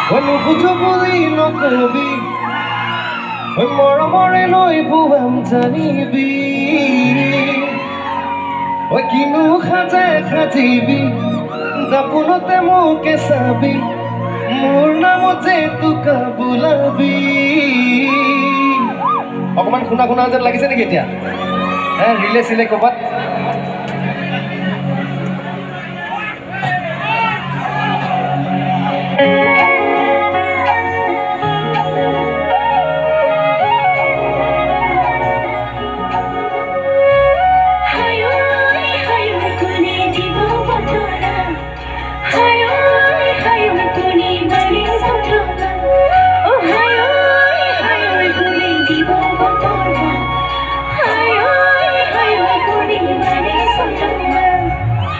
নুবুজো বুলি নকবি মৰমৰে লৈ বুৱাম জানিবি কিনো সাজে সাজিবি দাপোনতে মোকে চাবি মোৰ নামতে তোকা বোলাবি অকমান শুনা শুনা যেন লাগিছে নেকি এতিয়া ৰিলে চিলে ক'ৰবাত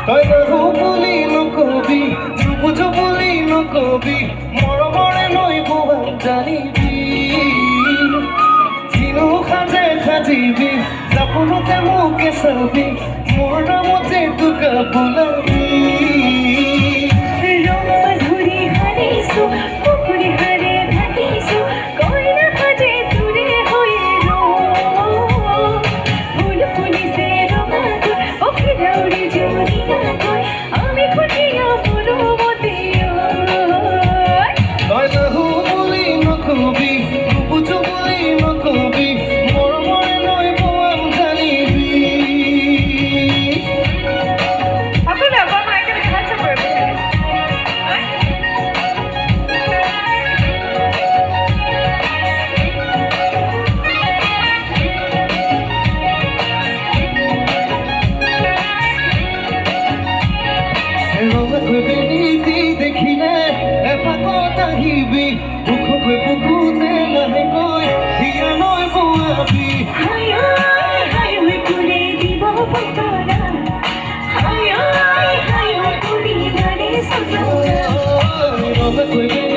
তই নাহো বুলি নকবি নুবুজো বুলি নকবি মৰমৰে লৈ বুৱাম জানিবি কিনো সাজে সাজিবি দাপোনতে মোকে চাবি মোৰ নামতে তোকা বোলাবি দেখিলে এপাকত আহিবি মুখকৈ বুকুতে লাহেকৈ হিয়া নৈ বোৱাবি ৰঙা